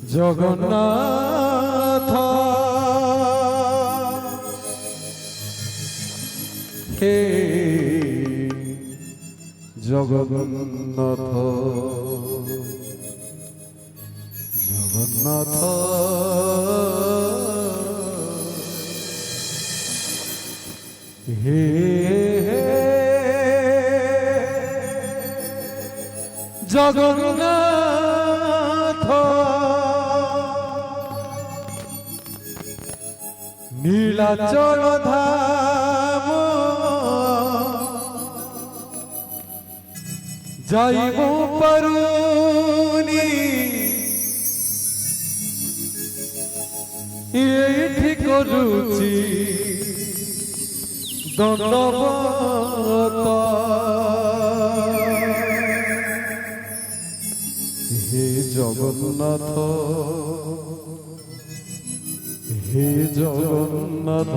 জগন্নাথ হে জগন্নাথ জগন্নাথ হে জগন্নাথ নীলাচল ধাম যাইব পারুনি এইটি করুচি দণ্ডবত হে জগন্নাথ হে জগন্নাথ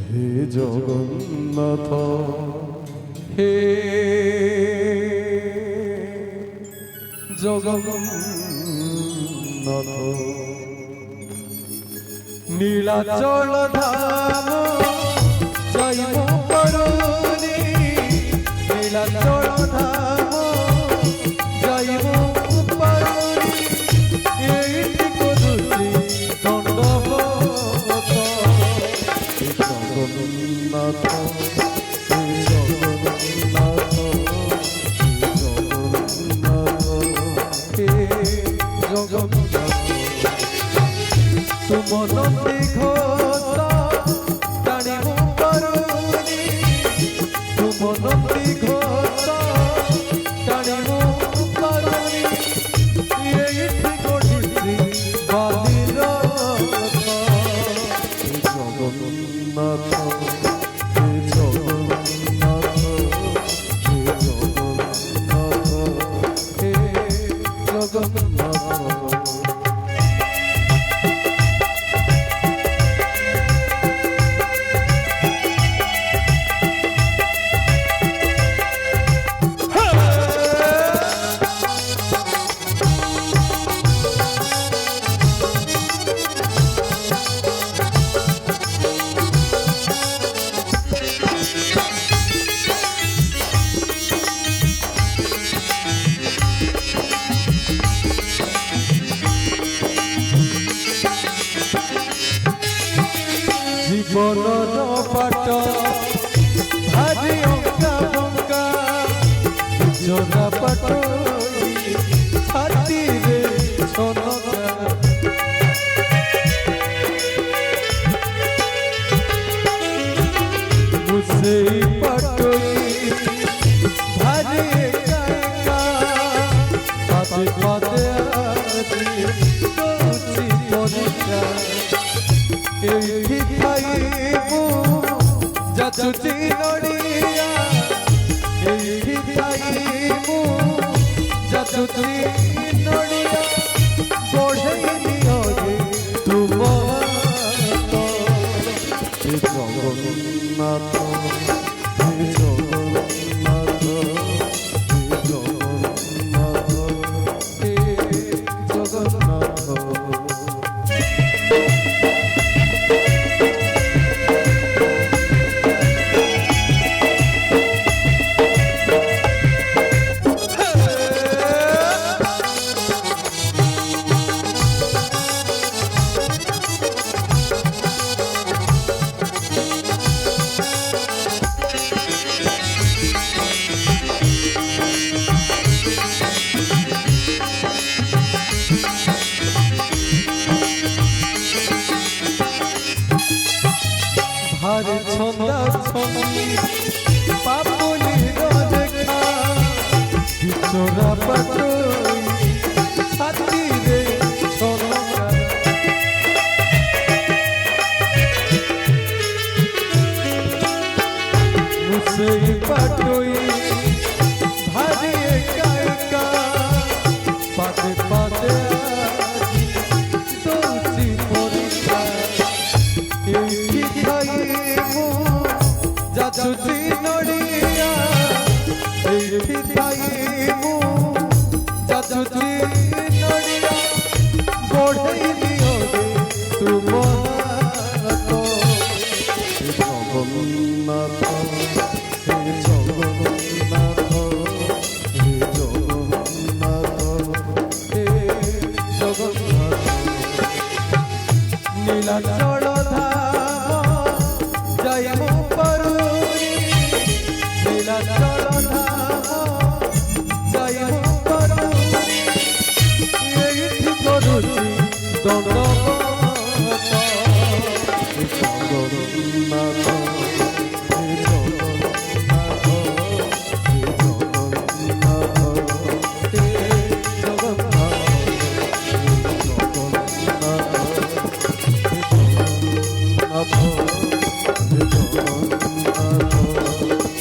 হে জগন্নাথ হে জগন্নাথ নীলাচল ধাম যাইব পারুনি নীলাচল ধাম যাইব পারুনি এইটি করুচি দণ্ডবত জগন্নাথ জগন্নাথ জগন্নাথ হে জগন্নাথ তুমনন্দী ঘোষ জানিব পারুনি তুমনন্দী ঘোষ জানিব পারুনি এইটি গড়িছি বালির জগন্নাথ হে জগন্নাথ হে জগন্নাথ হে জগন্নাথ জীবনর পাট ভারি অঙ্কা বঙ্কা জোড়া পাট ছাতিরে ছনকা মুসেই পাটই ভারি একা একা পাতে পাতে আছি করছি পরীক্ষা এইটি খাইব যাচুচি নড়িয়া এইটি খাইব যাচুচি নড়িয়া বঢ়েই নিও রে তোমার হে জগন্নাথ হে জগন্নাথ হে জগন্নাথ হে জগন্নাথ ভারে ছন্দা ছন্দি পাপলি রেখা বিচরা পাটই ছাতিরে ছনকা মুসেই পাটই ভারি একা একা পাতে পাতে দৌড়ছি পরীক্ষা এই খাইব যাচুচি নড়িয়া এইটি থাইমু যাচুচি নড়িয়া বড়াই নিও রে তোমার তো জগন্নাথ হে জগন্নাথ হে জগন্নাথ হে জগন্নাথ নীলাচল ধাম জয়মু পরুরি নীলাচল ধাম জয়মু পরুরি এইটি করুছি দণ্ডবত হে জগন্নাথ হে জগন্নাথ হে জগন্নাথ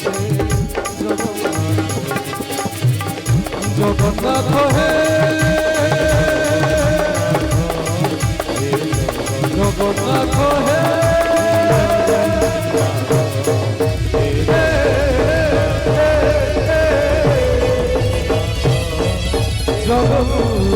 হে জগন্নাথ জগন্নাথ হে জগন্নাথ হে জগন্নাথ